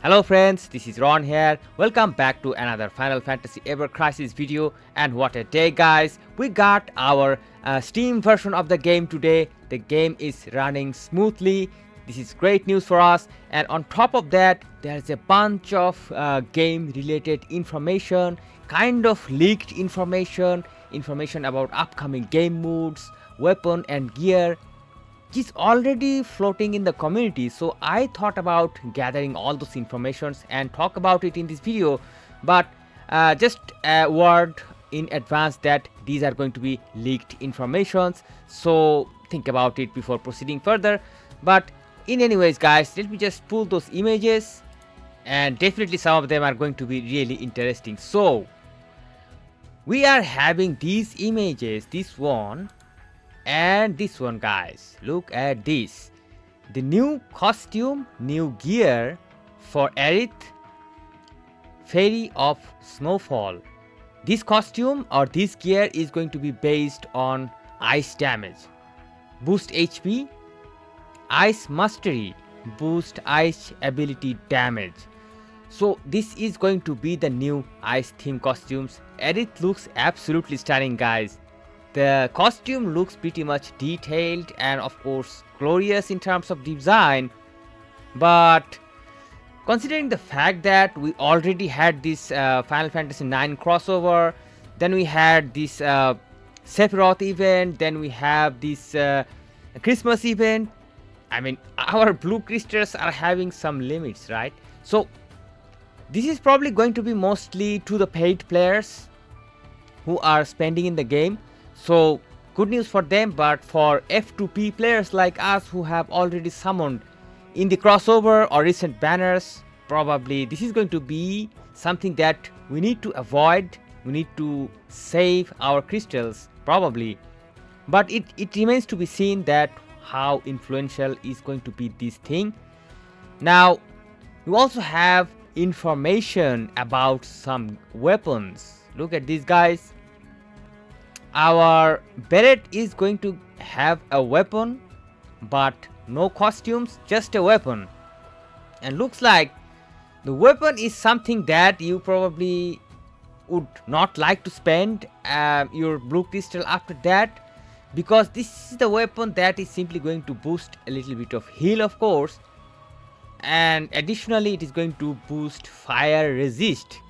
Hello friends, this is Ron here. Welcome back to another Final Fantasy Ever Crisis video. And what a day guys, we got our Steam version of the game today. The game is running smoothly. This is great news for us, and on top of that there's a bunch of game related information, kind of leaked information about upcoming game modes, weapon and gear is already floating in the community. So I thought about gathering all those informations and talk about it in this video, but just a word in advance that these are going to be leaked informations, so think about it before proceeding further. But in anyways guys, let me just pull those images, and definitely some of them are going to be really interesting. So we are having these images, this one and this one guys. Look at this, the new costume, new gear for Aerith, Fairy of Snowfall. This costume or this gear is going to be based on ice damage, boost HP, ice mastery, boost ice ability damage. So this is going to be the new ice theme costumes. Aerith looks absolutely stunning guys. The costume looks pretty much detailed and of course glorious in terms of design, but considering the fact that we already had this Final Fantasy IX crossover, then we had this Sephiroth event, then we have this Christmas event. I mean, our blue crystals are having some limits, right? So this is probably going to be mostly to the paid players who are spending in the game. So good news for them, but for F2P players like us who have already summoned in the crossover or recent banners, probably this is going to be something that we need to avoid. We need to save our crystals probably, but it remains to be seen that how influential is going to be this thing. Now we also have information about some weapons. Look at these guys. Our Beret is going to have a weapon, but no costumes, just a weapon. And looks like the weapon is something that you probably would not like to spend your blue crystal after that, because this is the weapon that is simply going to boost a little bit of heal of course, and additionally it is going to boost fire resist.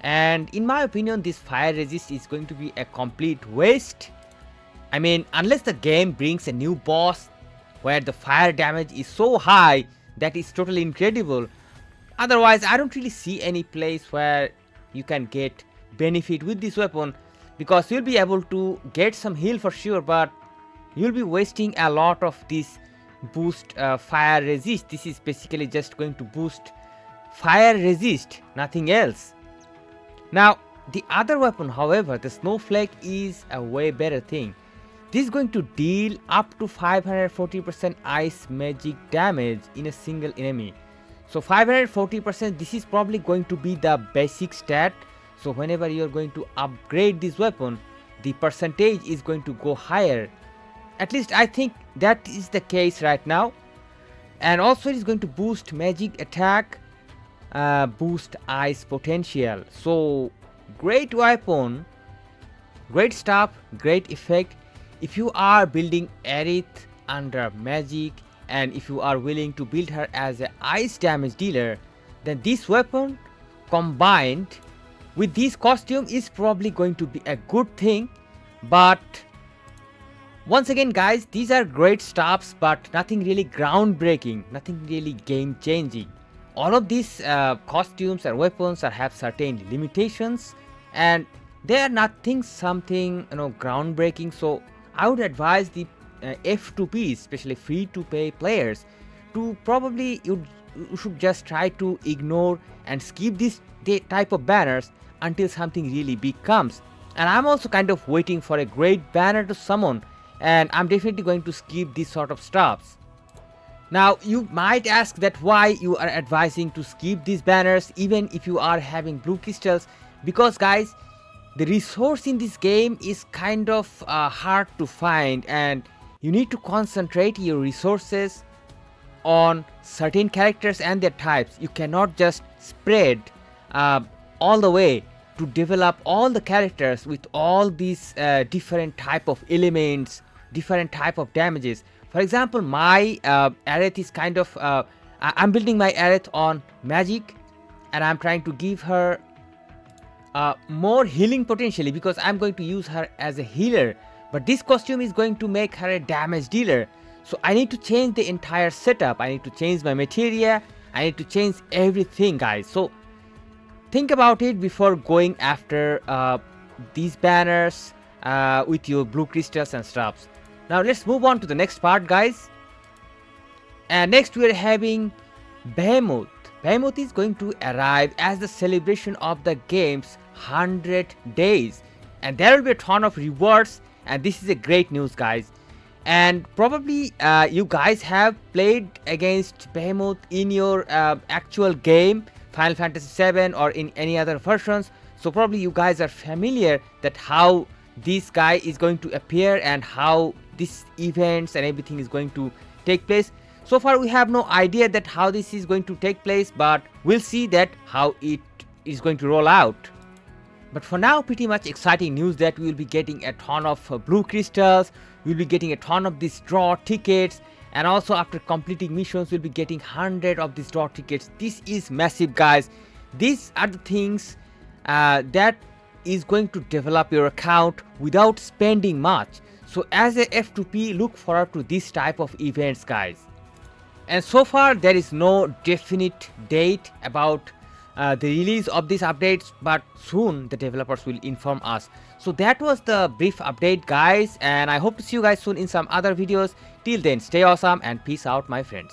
And in my opinion, this fire resist is going to be a complete waste. I mean, unless the game brings a new boss where the fire damage is so high that is totally incredible. Otherwise, I don't really see any place where you can get benefit with this weapon, because you'll be able to get some heal for sure, but you'll be wasting a lot of this boost fire resist. This is basically just going to boost fire resist, nothing else. Now the other weapon, however, the Snowflake, is a way better thing. This is going to deal up to 540% ice magic damage in a single enemy. So 540%, this is probably going to be the basic stat. So whenever you are going to upgrade this weapon, the percentage is going to go higher. At least I think that is the case right now. And also it is going to boost magic attack, boost ice potential. So great weapon, great stuff, great effect. If you are building Aerith under magic, and if you are willing to build her as an ice damage dealer, then this weapon combined with this costume is probably going to be a good thing. But once again guys, these are great stuffs, but nothing really groundbreaking, nothing really game changing. All of these costumes or weapons have certain limitations, and they are nothing something groundbreaking. So I would advise the F2P, especially free to pay players, to probably you should just try to ignore and skip this type of banners until something really big comes. And I'm also kind of waiting for a great banner to summon, and I'm definitely going to skip this sort of stuffs. Now you might ask that why you are advising to skip these banners even if you are having blue crystals, because guys, the resource in this game is kind of hard to find, and you need to concentrate your resources on certain characters and their types. You cannot just spread all the way to develop all the characters with all these different type of elements, different type of damages. For example, my Aerith is kind of I'm building my Aerith on magic, and I'm trying to give her more healing potentially, because I'm going to use her as a healer, but this costume is going to make her a damage dealer. So I need to change the entire setup. I need to change my materia. I need to change everything, guys. So think about it before going after these banners with your blue crystals and stuff. Now let's move on to the next part, guys. And next we are having Behemoth. Behemoth is going to arrive as the celebration of the game's 100 days, and there will be a ton of rewards, and this is a great news, guys. And probably you guys have played against Behemoth in your actual game, Final Fantasy VII, or in any other versions, so probably you guys are familiar that how this guy is going to appear and how these events and everything is going to take place. So far we have no idea that how this is going to take place, but we'll see that how it is going to roll out. But for now, pretty much exciting news that we will be getting a ton of blue crystals, we will be getting a ton of these draw tickets, and also after completing missions we'll be getting 100 of these draw tickets. This is massive, guys. These are the things that is going to develop your account without spending much. So as a F2P, look forward to this type of events, guys. And so far there is no definite date about the release of these updates, but soon the developers will inform us. So that was the brief update, guys, and I hope to see you guys soon in some other videos. Till then, stay awesome and peace out, my friends.